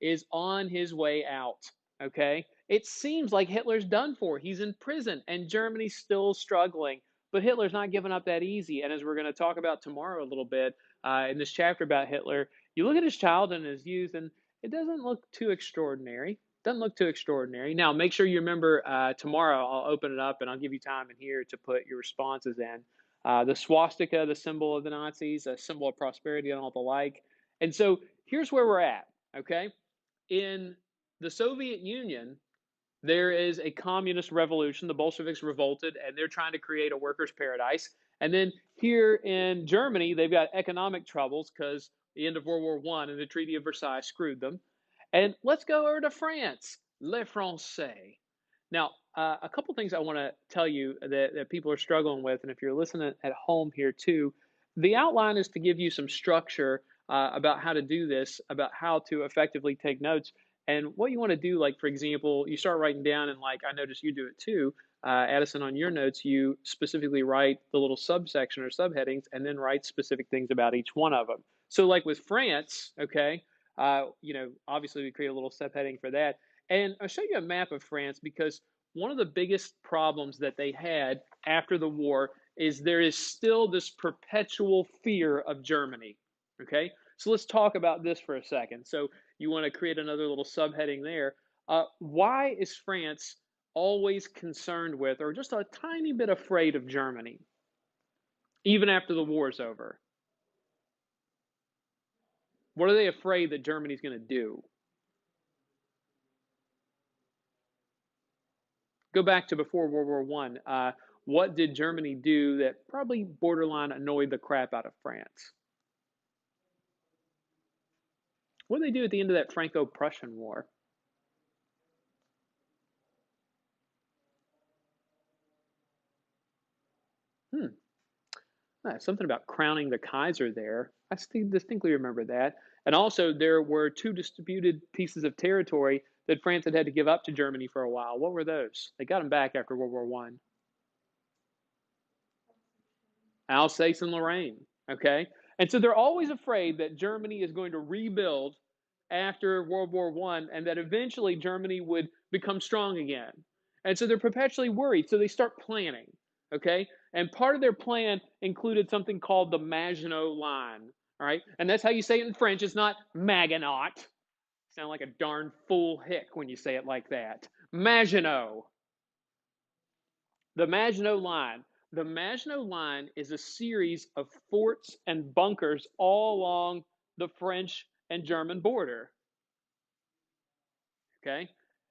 is on his way out. Okay? It seems like Hitler's done for. He's in prison and Germany's still struggling. But Hitler's not giving up that easy. And as we're going to talk about tomorrow a little bit in this chapter about Hitler, you look at his childhood and his youth, and it doesn't look too extraordinary. Doesn't look too extraordinary. Now, make sure you remember tomorrow I'll open it up and I'll give you time in here to put your responses in. The swastika, the symbol of the Nazis, a symbol of prosperity and all the like. And so here's where we're at, okay? In the Soviet Union, there is a communist revolution. The Bolsheviks revolted, and they're trying to create a workers' paradise. And then here in Germany, they've got economic troubles because the end of World War I and the Treaty of Versailles screwed them. And let's go over to France, Les Français. Now, a couple things I want to tell you that people are struggling with, and if you're listening at home here too, the outline is to give you some structure about how to do this, about how to effectively take notes. And what you want to do, like, for example, you start writing down, and like I noticed you do it too, Addison, on your notes, you specifically write the little subsection or subheadings and then write specific things about each one of them. So, like with France, okay, obviously we create a little subheading for that. And I'll show you a map of France because one of the biggest problems that they had after the war is there is still this perpetual fear of Germany, okay? So let's talk about this for a second. So you want to create another little subheading there. Why is France always concerned with, or just a tiny bit afraid of Germany, even after the war is over? What are they afraid that Germany's going to do? Go back to before World War One. What did Germany do that probably borderline annoyed the crap out of France? What did they do at the end of that Franco-Prussian War? Hmm. Something about crowning the Kaiser there. I distinctly remember that. And also, there were two disputed pieces of territory that France had to give up to Germany for a while. What were those? They got them back after World War One. Alsace and Lorraine. Okay, and so they're always afraid that Germany is going to rebuild after World War One, and that eventually Germany would become strong again. And so they're perpetually worried. So they start planning. Okay, and part of their plan included something called the Maginot Line. All right, and that's how you say it in French. It's not Maginot. Sound like a darn fool hick when you say it like that. Maginot. The Maginot Line. The Maginot Line is a series of forts and bunkers all along the French and German border. Okay?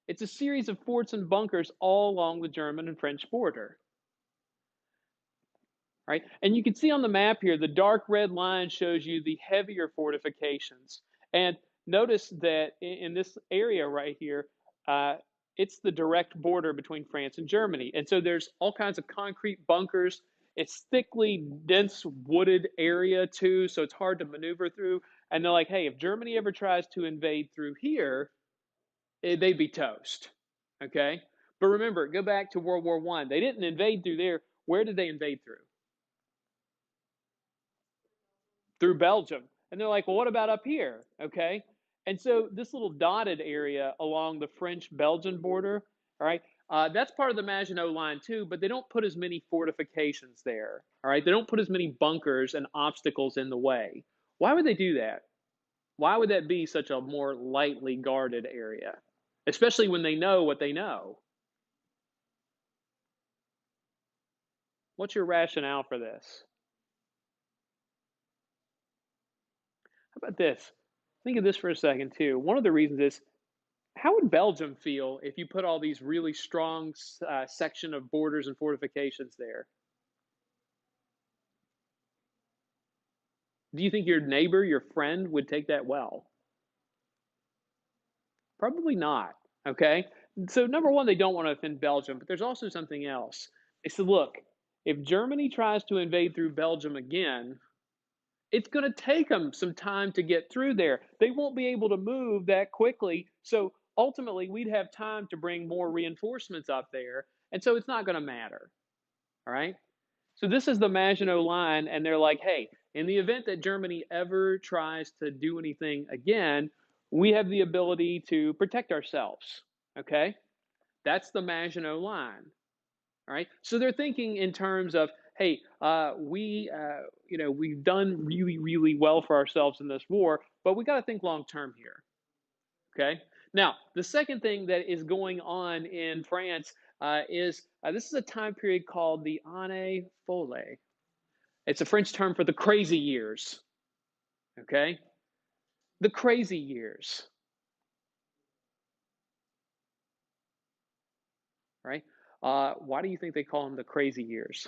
It's a series of forts and bunkers all along the German and French border. Right? And you can see on the map here, the dark red line shows you the heavier fortifications. And notice that in this area right here, it's the direct border between France and Germany. And so there's all kinds of concrete bunkers. It's thickly dense wooded area too, so it's hard to maneuver through. And they're like, hey, if Germany ever tries to invade through here, they'd be toast. Okay? But remember, go back to World War One. They didn't invade through there. Where did they invade through? Through Belgium. And they're like, well, what about up here? Okay. And so this little dotted area along the French Belgian border, all right, that's part of the Maginot Line too, but they don't put as many fortifications there. All right. They don't put as many bunkers and obstacles in the way. Why would they do that? Why would that be such a more lightly guarded area? Especially when they know what they know. What's your rationale for this? How about this? Think of this for a second too. One of the reasons is, how would Belgium feel if you put all these really strong section of borders and fortifications there? Do you think your neighbor, your friend, would take that well? Probably not. Okay. So number one, they don't want to offend Belgium, but there's also something else. They said, look, if Germany tries to invade through Belgium again, it's going to take them some time to get through there. They won't be able to move that quickly. So ultimately, we'd have time to bring more reinforcements up there. And so it's not going to matter. All right. So this is the Maginot Line, and they're like, hey, in the event that Germany ever tries to do anything again, We have the ability to protect ourselves. Okay? That's the Maginot Line. All right. So they're thinking in terms of, hey, we've done really, really well for ourselves in this war, but we got to think long term here. Okay. Now, the second thing that is going on in France is this is a time period called the Année Folle. It's a French term for the crazy years. Okay. The crazy years. Right. Why do you think they call them the crazy years?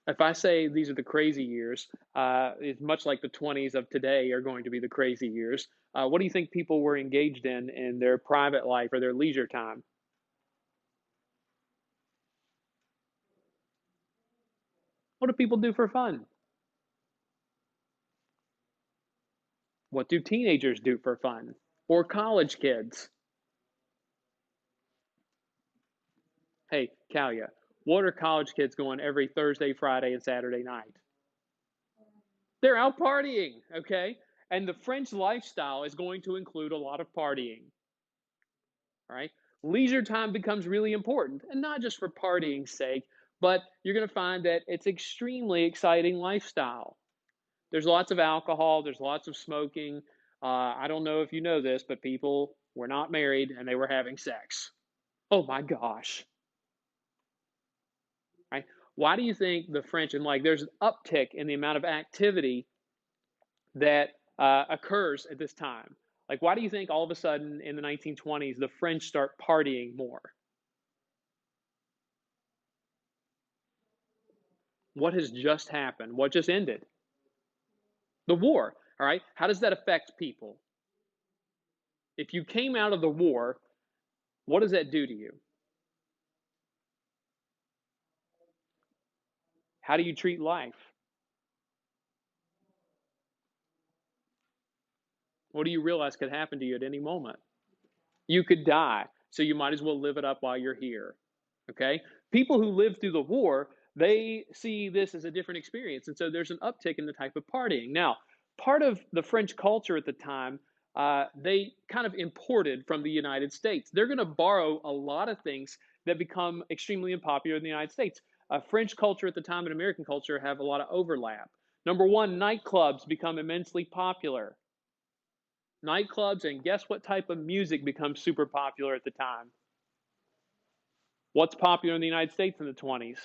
If I say these are the crazy years, it's much like the 20s of today are going to be the crazy years. What do you think people were engaged in their private life or their leisure time? What do people do for fun? What do teenagers do for fun? Or college kids? Hey, Kalia, what are college kids going every Thursday, Friday, and Saturday night? They're out partying, okay? And the French lifestyle is going to include a lot of partying. Right? Leisure time becomes really important, and not just for partying's sake, but you're going to find that it's extremely exciting lifestyle. There's lots of alcohol, there's lots of smoking. I don't know if you know this, but people were not married and they were having sex. Oh my gosh. Right? Why do you think the French and like there's an uptick in the amount of activity that occurs at this time? Like, why do you think all of a sudden in the 1920s the French start partying more? What has just happened? What just ended? The war. All right. How does that affect people? If you came out of the war, what does that do to you? How do you treat life? What do you realize could happen to you at any moment? You could die. So you might as well live it up while you're here. Okay. People who lived through the war, they see this as a different experience. And so there's an uptick in the type of partying. Now, part of the French culture at the time, they kind of imported from the United States. They're going to borrow a lot of things that become extremely unpopular in the United States. French culture at the time and American culture have a lot of overlap. Number one, nightclubs become immensely popular. Nightclubs, and guess what type of music becomes super popular at the time? What's popular in the United States in the 20s?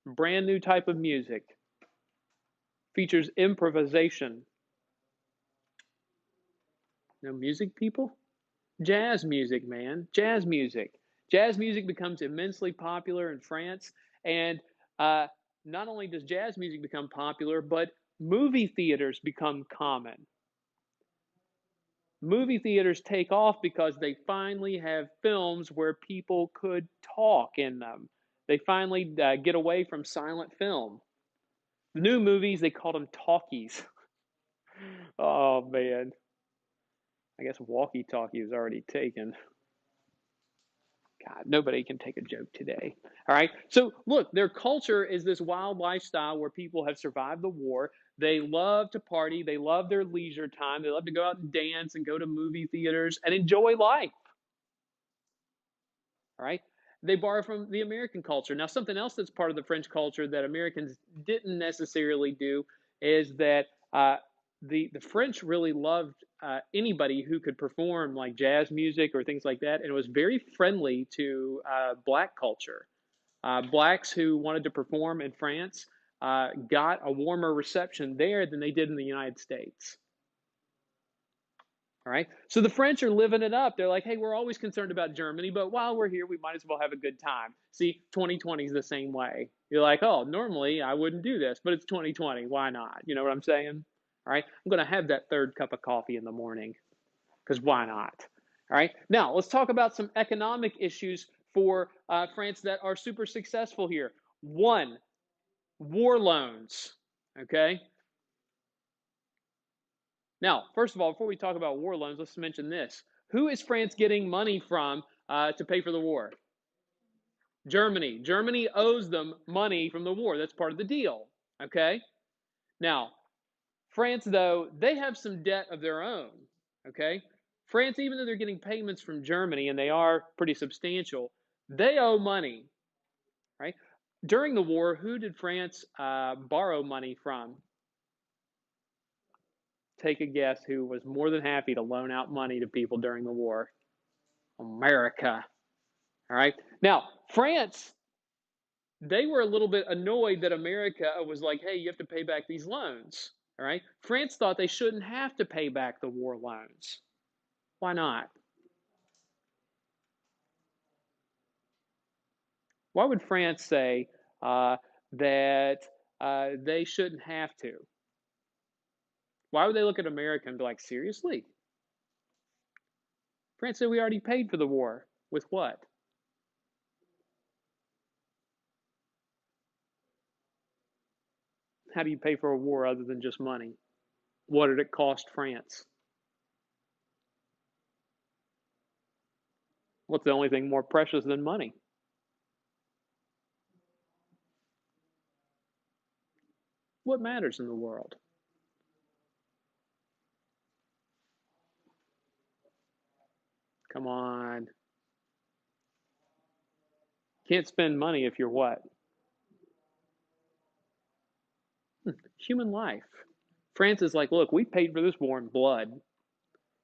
Brand new type of music. Features improvisation. You know, music people? Jazz music, man. Jazz music. Jazz music becomes immensely popular in France. And uh, not only does jazz music become popular, but movie theaters become common. Movie theaters take off because they finally have films where people could talk in them. They finally get away from silent film. New movies, they called them talkies. Oh man, I guess walkie talkie is already taken. God, nobody can take a joke today. All right. So, look, their culture is this wild lifestyle where people have survived the war. They love to party. They love their leisure time. They love to go out and dance and go to movie theaters and enjoy life. All right. They borrow from the American culture. Now, something else that's part of the French culture that Americans didn't necessarily do is that the French really loved anybody who could perform like jazz music or things like that, and it was very friendly to black culture. Blacks who wanted to perform in France got a warmer reception there than they did in the United States. All right. So the French are living it up. They're like, hey, we're always concerned about Germany, but while we're here, we might as well have a good time. See, 2020 is the same way. You're like, oh, normally I wouldn't do this, but it's 2020. Why not? You know what I'm saying? All right. I'm going to have that third cup of coffee in the morning because why not? All right. Now, let's talk about some economic issues for France that are super successful here. One, war loans. Okay. Now, first of all, before we talk about war loans, let's mention this. Who is France getting money from to pay for the war? Germany. Germany owes them money from the war. That's part of the deal. Okay? Now, France, though, they have some debt of their own. Okay? France, even though they're getting payments from Germany and they are pretty substantial, they owe money. Right? During the war, who did France borrow money from? Take a guess who was more than happy to loan out money to people during the war? America. All right. Now, France, they were a little bit annoyed that America was like, hey, you have to pay back these loans. All right. France thought they shouldn't have to pay back the war loans. Why not? Why would France say that they shouldn't have to? Why would they look at America and be like, seriously? France said we already paid for the war. With what? How do you pay for a war other than just money? What did it cost France? What's the only thing more precious than money? What matters in the world? Come on. Can't spend money if you're what? Human life. France is like, look, we paid for this war in blood.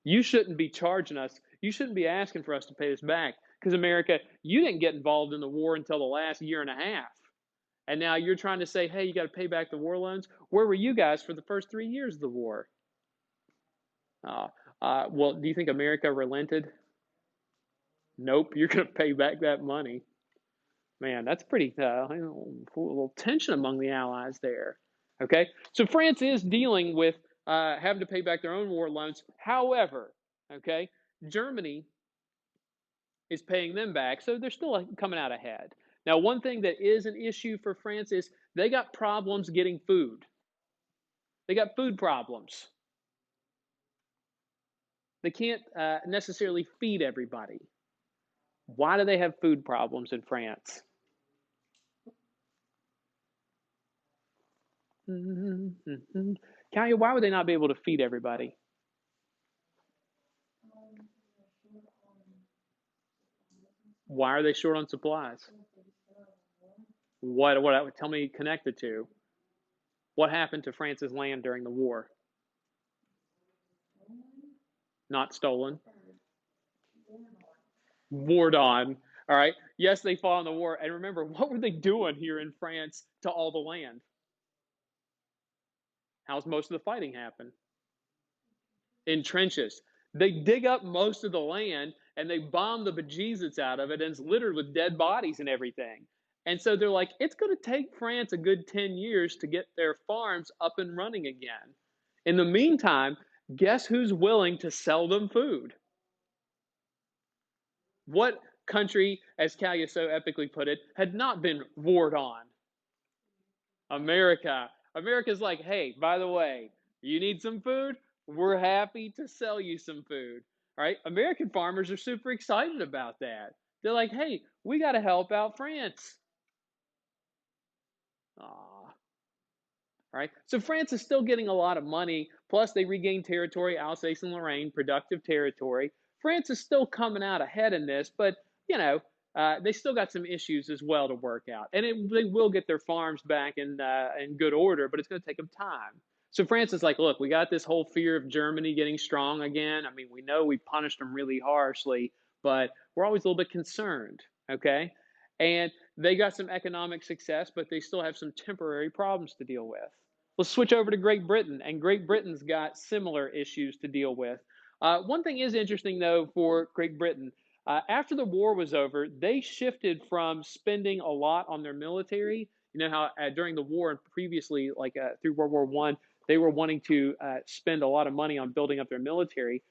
You shouldn't be charging us. You shouldn't be asking for us to pay this back. Because, America, you didn't get involved in the war until the last year and a half. And now you're trying to say, hey, you got to pay back the war loans. Where were you guys for the first 3 years of the war? Uh, well, do you think America relented? Nope, you're going to pay back that money. Man, that's pretty a little tension among the allies there. Okay, so France is dealing with having to pay back their own war loans. However, okay, Germany is paying them back, so they're still coming out ahead. Now, one thing that is an issue for France is they got problems getting food. They got food problems. They can't necessarily feed everybody. Why do they have food problems in France? Kaya, why would they not be able to feed everybody? Why are they short on supplies? What tell me connected to? What happened to France's land during the war? Not stolen. Warred on. All right. Yes, they fought in the war. And remember, what were they doing here in France to all the land? How's most of the fighting happen? In trenches. They dig up most of the land and they bomb the bejesus out of it, and it's littered with dead bodies and everything. And so they're like, it's going to take France a good 10 years to get their farms up and running again. In the meantime, guess who's willing to sell them food? What country, as Kalia so epically put it, had not been warred on? America. America's like, hey, by the way, you need some food? We're happy to sell you some food. All right. American farmers are super excited about that. They're like, hey, we got to help out France. Aw. Right. So France is still getting a lot of money. Plus, they regained territory, Alsace and Lorraine, productive territory. France is still coming out ahead in this, but you know, they still got some issues as well to work out, and they will get their farms back in good order, but it's going to take them time. So France is like, look, we got this whole fear of Germany getting strong again. I mean, we know we punished them really harshly, but we're always a little bit concerned. Okay, and they got some economic success, but they still have some temporary problems to deal with. Let's switch over to Great Britain, and Great Britain's got similar issues to deal with. One thing is interesting, though, for Great Britain. After the war was over, they shifted from spending a lot on their military. You know how during the war and previously, like through World War One, they were wanting to spend a lot of money on building up their military.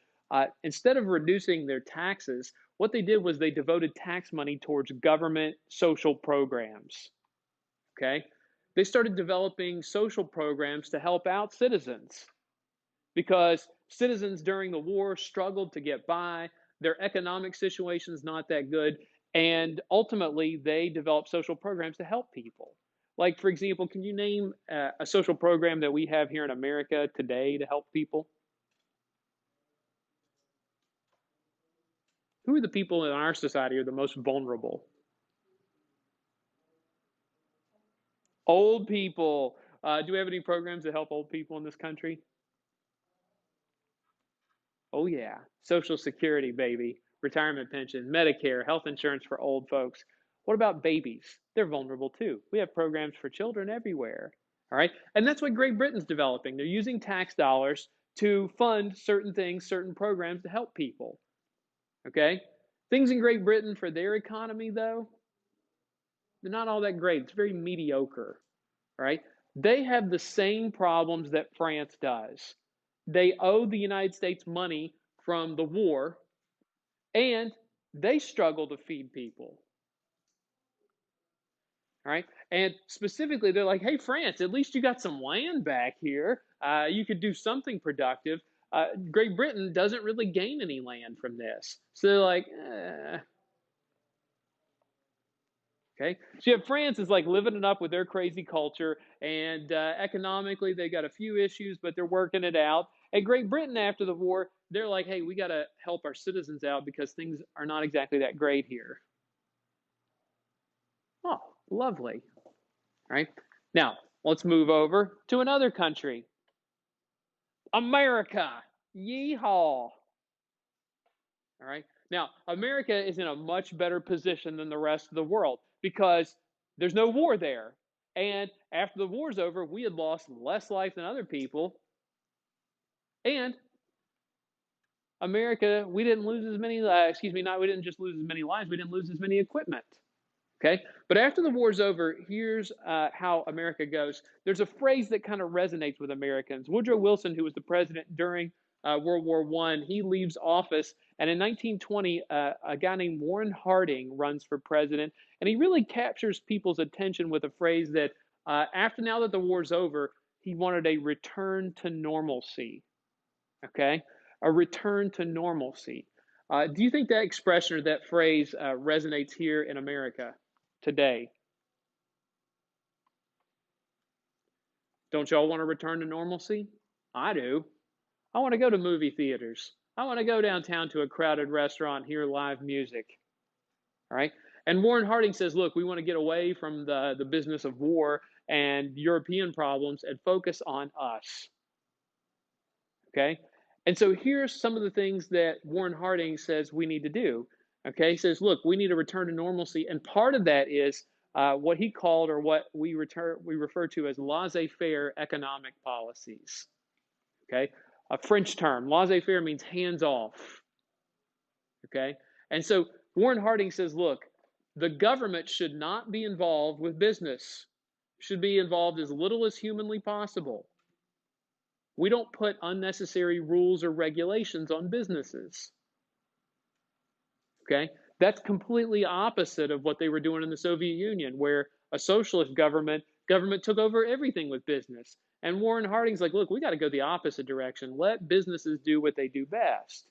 Instead of reducing their taxes, what they did was they devoted tax money towards government social programs. Okay, they started developing social programs to help out citizens because citizens during the war struggled to get by. Their economic situation is not that good. And ultimately, they develop social programs to help people. Like, for example, can you name a social program that we have here in America today to help people? Who are the people in our society are the most vulnerable? Old people. Do we have any programs that help old people in this country? Oh, yeah. Social Security, baby. Retirement pension, Medicare, health insurance for old folks. What about babies? They're vulnerable too. We have programs for children everywhere. All right. And that's what Great Britain's developing. They're using tax dollars to fund certain things, certain programs to help people. Okay. Things in Great Britain for their economy, though, they're not all that great. It's very mediocre. Right? They have the same problems that France does. They owe the United States money from the war, and they struggle to feed people. Right? And specifically, they're like, hey, France, at least you got some land back here. You could do something productive. Great Britain doesn't really gain any land from this. So they're like, okay. So you have France is like living it up with their crazy culture, and economically they got a few issues, but they're working it out. And Great Britain after the war, they're like, hey, we got to help our citizens out because things are not exactly that great here. Oh, lovely. All right. Now let's move over to another country, America. Yeehaw. All right. Now, America is in a much better position than the rest of the world because there's no war there. And after the war's over, we had lost less life than other people. And America, we didn't lose as many, excuse me, not we didn't just lose as many lives, we didn't lose as many equipment. Okay. But after the war's over, here's how America goes. There's a phrase that kind of resonates with Americans. Woodrow Wilson, who was the president during World War I, he leaves office. And in 1920, a guy named Warren Harding runs for president. And he really captures people's attention with a phrase that after now that the war's over, he wanted a return to normalcy. Okay. A return to normalcy. Do you think that expression or that phrase resonates here in America today? Don't y'all want to return to normalcy? I do. I want to go to movie theaters. I want to go downtown to a crowded restaurant, hear live music. All right. And Warren Harding says, look, we want to get away from the business of war and European problems and focus on us. Okay. And so here's some of the things that Warren Harding says we need to do. Okay. He says, look, we need to return to normalcy. And part of that is what he called or what we refer to as laissez-faire economic policies. Okay. A French term. Laissez-faire means hands off. Okay. And so Warren Harding says, look, the government should not be involved with business, should be involved as little as humanly possible. We don't put unnecessary rules or regulations on businesses. Okay? That's completely opposite of what they were doing in the Soviet Union, where a socialist government took over everything with business. And Warren Harding's like, look, we got to go the opposite direction. Let businesses do what they do best.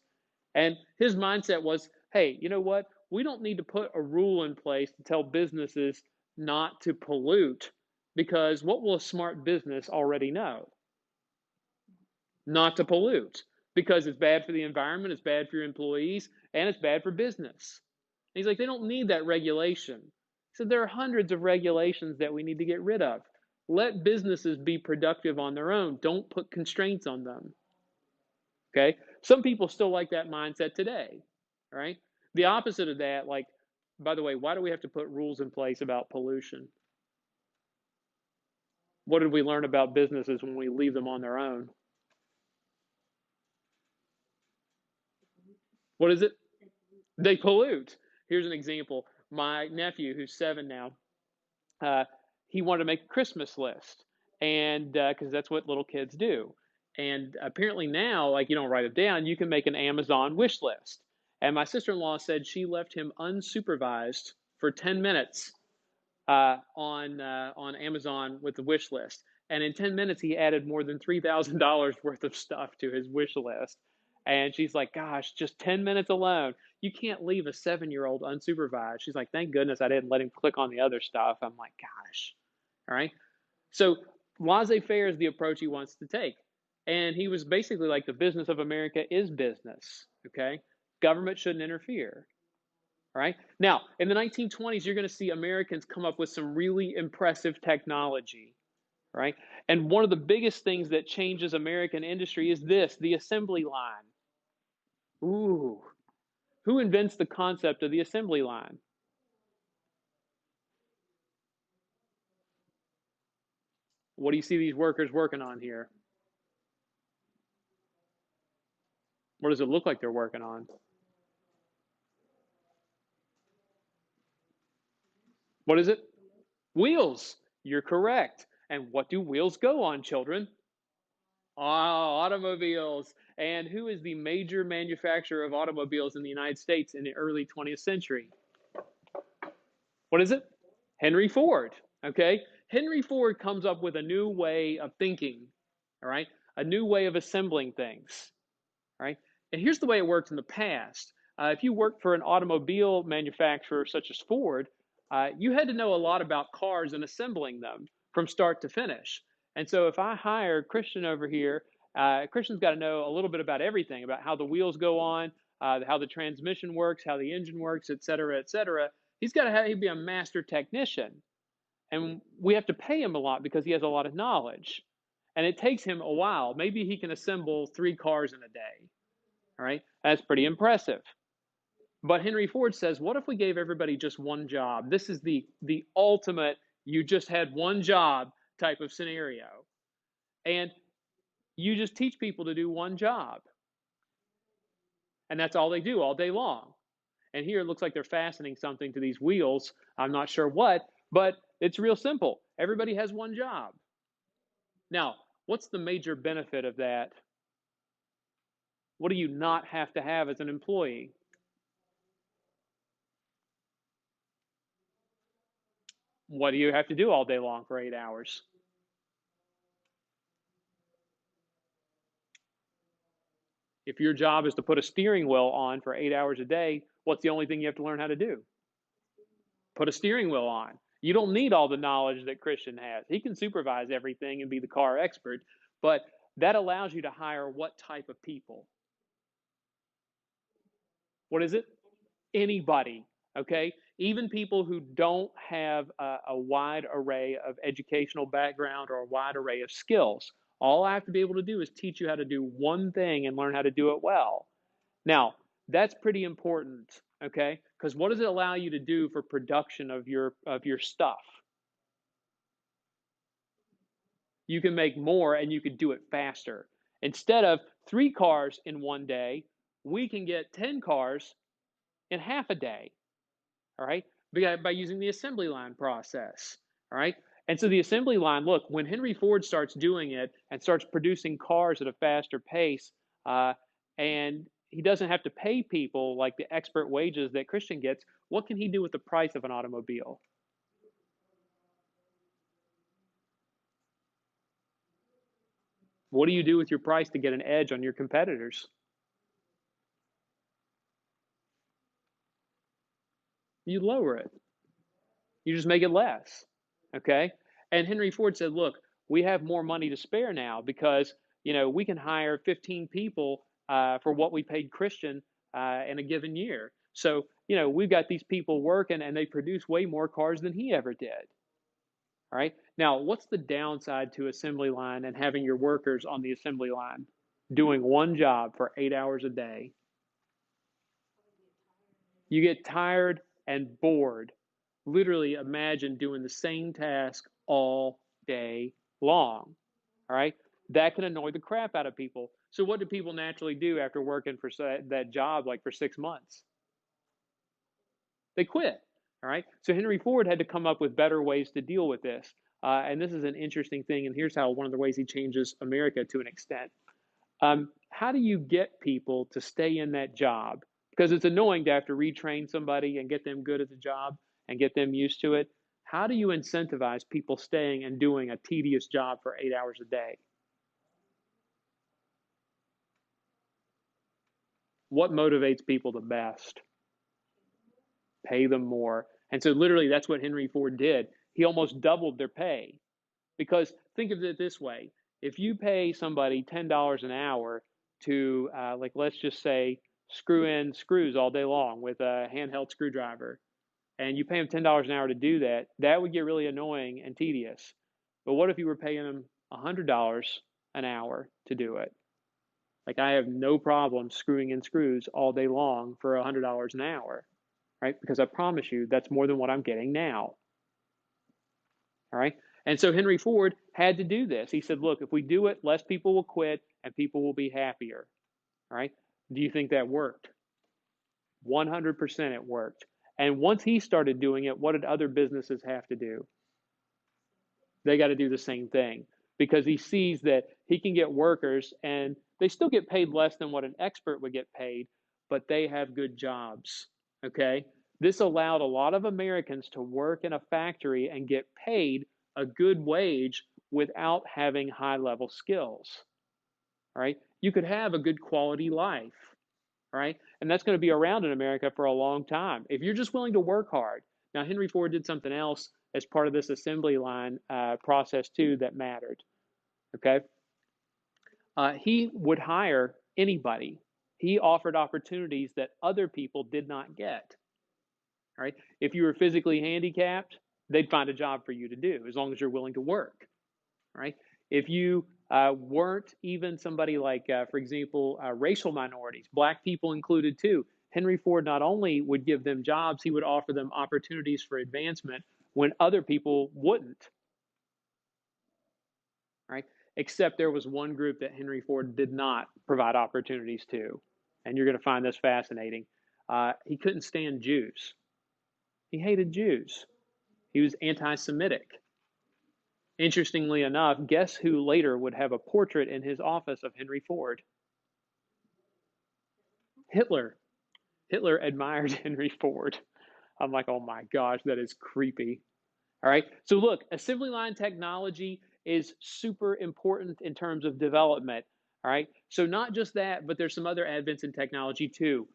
And his mindset was, hey, you know what? We don't need to put a rule in place to tell businesses not to pollute because what will a smart business already know? Not to pollute because it's bad for the environment, it's bad for your employees, and it's bad for business. And he's like, they don't need that regulation. He said, there are hundreds of regulations that we need to get rid of. Let businesses be productive on their own. Don't put constraints on them. Okay? Some people still like that mindset today, right? The opposite of that, like, by the way, why do we have to put rules in place about pollution? What did we learn about businesses when we leave them on their own? What is it? They pollute. Here's an example. My nephew, who's 7 now, uh, he wanted to make a Christmas list, and because that's what little kids do. And apparently now, like you don't write it down, you can make an Amazon wish list. And my sister-in-law said she left him unsupervised for 10 minutes on Amazon with the wish list. And in 10 minutes, he added more than $3,000 worth of stuff to his wish list. And she's like, gosh, just 10 minutes alone. You can't leave a 7-year-old unsupervised. She's like, thank goodness I didn't let him click on the other stuff. I'm like, gosh. All right. So laissez faire is the approach he wants to take. And he was basically like, the business of America is business. Okay. Government shouldn't interfere. All right. Now, in the 1920s, you're going to see Americans come up with some really impressive technology. Right. And one of the biggest things that changes American industry is this, the assembly line. Ooh. Who invents the concept of the assembly line? What do you see these workers working on here? What does it look like they're working on? What is it? Wheels. You're correct. And what do wheels go on, children? Oh, automobiles. And who is the major manufacturer of automobiles in the United States in the early 20th century? What is it? Henry Ford. Okay. Henry Ford comes up with a new way of thinking. All right. A new way of assembling things. All right. And here's the way it worked in the past. If you worked for an automobile manufacturer such as Ford, you had to know a lot about cars and assembling them from start to finish. And so if I hire Christian over here, Christian's got to know a little bit about everything, about how the wheels go on, how the transmission works, how the engine works, et cetera, et cetera. He'd be a master technician. And we have to pay him a lot because he has a lot of knowledge. And it takes him a while. Maybe he can assemble 3 cars in a day. All right. That's pretty impressive. But Henry Ford says, what if we gave everybody just one job? This is the ultimate, you just had one job type of scenario. And you just teach people to do one job. And that's all they do all day long. And here it looks like they're fastening something to these wheels. I'm not sure what, but it's real simple. Everybody has one job. Now, what's the major benefit of that? What do you not have to have as an employee? What do you have to do all day long for 8 hours? If your job is to put a steering wheel on for 8 hours a day, what's the only thing you have to learn how to do? Put a steering wheel on. You don't need all the knowledge that Christian has. He can supervise everything and be the car expert, but that allows you to hire what type of people? What is it? Anybody. Okay? Even people who don't have a wide array of educational background or a wide array of skills. All I have to be able to do is teach you how to do one thing and learn how to do it well. Now, that's pretty important, okay? Because what does it allow you to do for production of your stuff? You can make more and you can do it faster. Instead of 3 cars in one day, we can get 10 cars in half a day, all right? By using the assembly line process, all right? And so the assembly line, look, when Henry Ford starts doing it and starts producing cars at a faster pace, and he doesn't have to pay people like the expert wages that Christian gets, what can he do with the price of an automobile? What do you do with your price to get an edge on your competitors? You lower it. You just make it less. Okay? And Henry Ford said, look, we have more money to spare now because, we can hire 15 people for what we paid Christian in a given year. So, we've got these people working and they produce way more cars than he ever did. All right. Now, what's the downside to assembly line and having your workers on the assembly line doing one job for 8 hours a day? You get tired and bored. Literally imagine doing the same task all day long. All right. That can annoy the crap out of people. So, what do people naturally do after working for that job like for 6 months? They quit. All right. So, Henry Ford had to come up with better ways to deal with this. And this is an interesting thing. And here's how one of the ways he changes America to an extent. How do you get people to stay in that job? Because it's annoying to have to retrain somebody and get them good at the job and get them used to it. How do you incentivize people staying and doing a tedious job for 8 hours a day? What motivates people the best? Pay them more. And so literally that's what Henry Ford did. He almost doubled their pay. Because think of it this way: if you pay somebody $10 an hour to, like, let's just say, screw in screws all day long with a handheld screwdriver, and you pay them $10 an hour to do that, that would get really annoying and tedious. But what if you were paying them $100 an hour to do it? Like, I have no problem screwing in screws all day long for $100 an hour, right? Because I promise you, that's more than what I'm getting now. All right. And so Henry Ford had to do this. He said, look, if we do it, less people will quit and people will be happier. All right. Do you think that worked? 100% it worked. And once he started doing it, what did other businesses have to do? They got to do the same thing, because he sees that he can get workers and they still get paid less than what an expert would get paid, but they have good jobs. Okay. This allowed a lot of Americans to work in a factory and get paid a good wage without having high level skills. All right. You could have a good quality life. Right. And that's going to be around in America for a long time if you're just willing to work hard. Now, Henry Ford did something else as part of this assembly line process too that mattered. Okay. He would hire anybody. He offered opportunities that other people did not get. All right. If you were physically handicapped, they'd find a job for you to do as long as you're willing to work. Right? If you weren't even somebody like, for example, racial minorities, black people included too, Henry Ford not only would give them jobs, he would offer them opportunities for advancement when other people wouldn't. Right? Except there was one group that Henry Ford did not provide opportunities to, and you're going to find this fascinating. He couldn't stand Jews. He hated Jews. He was anti-Semitic. Interestingly enough, guess who later would have a portrait in his office of Henry Ford? Hitler. Hitler admired Henry Ford. I'm like, oh my gosh, that is creepy. All right. So look, assembly line technology is super important in terms of development. All right. So not just that, but there's some other advents in technology too.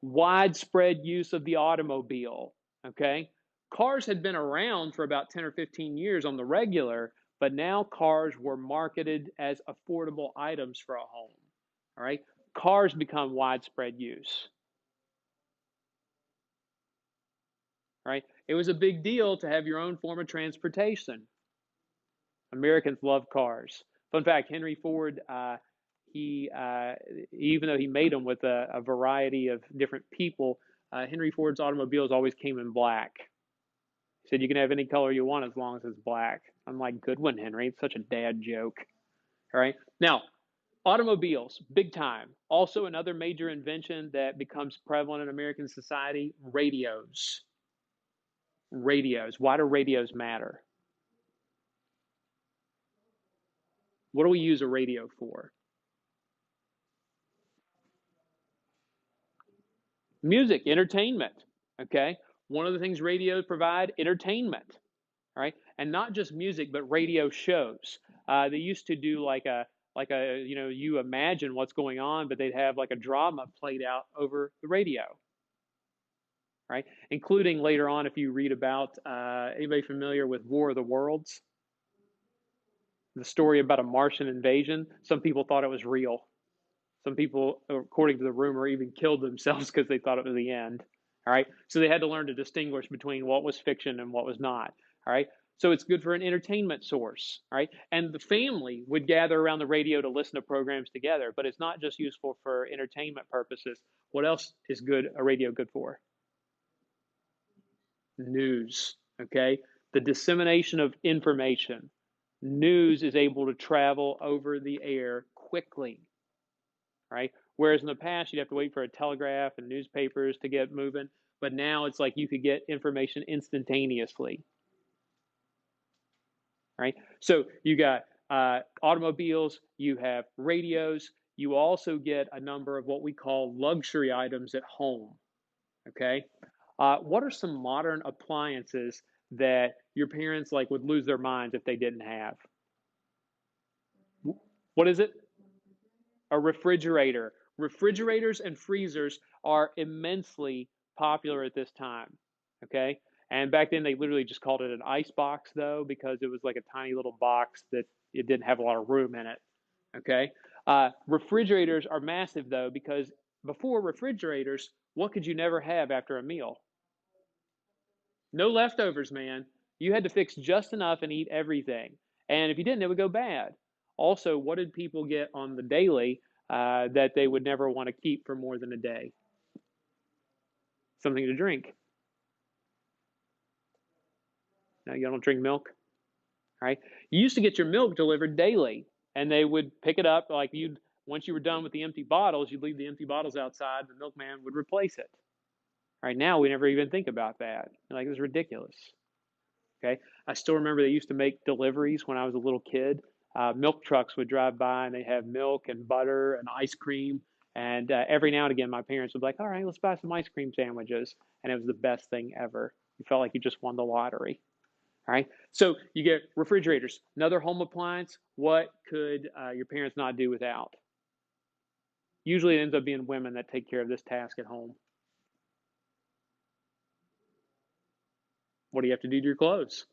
Widespread use of the automobile. Okay. Cars had been around for about 10 or 15 years on the regular, but now cars were marketed as affordable items for a home. All right. Cars become widespread use. Right. It was a big deal to have your own form of transportation. Americans love cars. Fun fact: Henry Ford, he even though he made them with a variety of different people, Henry Ford's automobiles always came in black. He said you can have any color you want as long as it's black. I'm like, good one, Henry. It's such a dad joke. All right. Now, automobiles, big time. Also, another major invention that becomes prevalent in American society: radios. Radios. Why do radios matter? What do we use a radio for? Music, entertainment. Okay. One of the things radios provide: entertainment. All right. And not just music, but radio shows. They used to do like a, you imagine what's going on, but they'd have like a drama played out over the radio. Right. Including later on, if you read about, anybody familiar with War of the Worlds, the story about a Martian invasion, some people thought it was real. Some people, according to the rumor, even killed themselves because they thought it was the end. All right. So they had to learn to distinguish between what was fiction and what was not. All right. So it's good for an entertainment source. All right. And the family would gather around the radio to listen to programs together, but it's not just useful for entertainment purposes. What else is good, a radio good for? News. Okay. The dissemination of information. News is able to travel over the air quickly. Right? Whereas in the past, you'd have to wait for a telegraph and newspapers to get moving. But now it's like you could get information instantaneously. Right? So you got automobiles, you have radios, you also get a number of what we call luxury items at home. Okay? What are some modern appliances that your parents like would lose their minds if they didn't have? What is it? A refrigerator. Refrigerators and freezers are immensely popular at this time. Okay. And back then they literally just called it an ice box though, because it was like a tiny little box that it didn't have a lot of room in it. Okay. Refrigerators are massive though, because before refrigerators, what could you never have after a meal? No leftovers, man. You had to fix just enough and eat everything. And if you didn't, it would go bad. Also, what did people get on the daily that they would never want to keep for more than a day? Something to drink. Now, you don't drink milk, right? You used to get your milk delivered daily, and they would pick it up like you'd. Once you were done with the empty bottles, you'd leave the empty bottles outside. The milkman would replace it. Right now, we never even think about that. Like, it was ridiculous. Okay. I still remember they used to make deliveries when I was a little kid. Milk trucks would drive by and they have milk and butter and ice cream. And every now and again, my parents would be like, all right, let's buy some ice cream sandwiches. And it was the best thing ever. You felt like you just won the lottery. All right. So you get refrigerators, another home appliance. What could your parents not do without? Usually it ends up being women that take care of this task at home. What do you have to do to your clothes?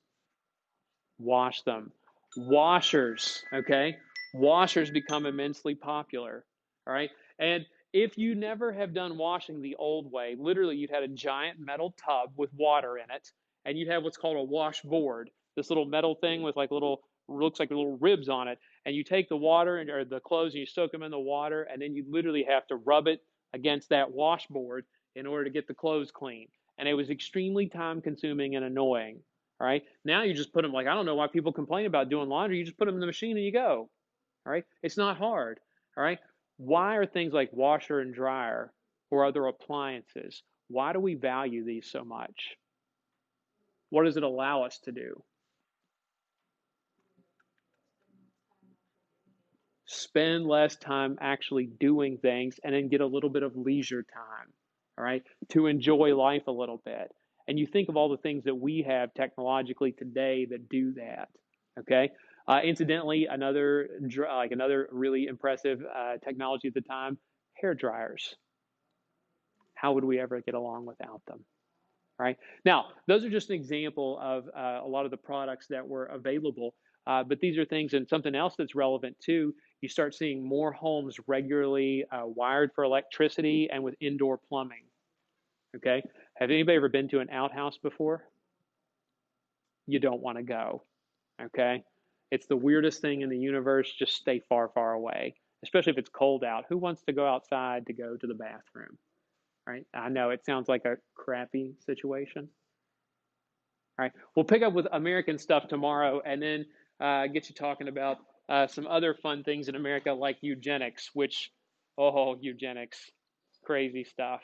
Wash them. Washers, okay? Washers become immensely popular, all right? And if you never have done washing the old way, literally you'd had a giant metal tub with water in it, and you'd have what's called a washboard, this little metal thing with like little, looks like little ribs on it, and you take the water and or the clothes and you soak them in the water, and then you literally have to rub it against that washboard in order to get the clothes clean. And it was extremely time consuming and annoying. All right. Now you just put them, like, I don't know why people complain about doing laundry. You just put them in the machine and you go. All right. It's not hard. All right. Why are things like washer and dryer or other appliances? Why do we value these so much? What does it allow us to do? Spend less time actually doing things and then get a little bit of leisure time. All right. To enjoy life a little bit. And you think of all the things that we have technologically today that do that. Okay. Incidentally, another really impressive technology at the time, hair dryers. How would we ever get along without them? Right now, those are just an example of a lot of the products that were available. But these are things, and something else that's relevant too. You start seeing more homes regularly wired for electricity and with indoor plumbing. Okay, have anybody ever been to an outhouse before? You don't want to go. Okay. It's the weirdest thing in the universe. Just stay far, far away, especially if it's cold out. Who wants to go outside to go to the bathroom? Right. I know it sounds like a crappy situation. All right. We'll pick up with American stuff tomorrow and then get you talking about some other fun things in America like eugenics, which, oh, eugenics, crazy stuff.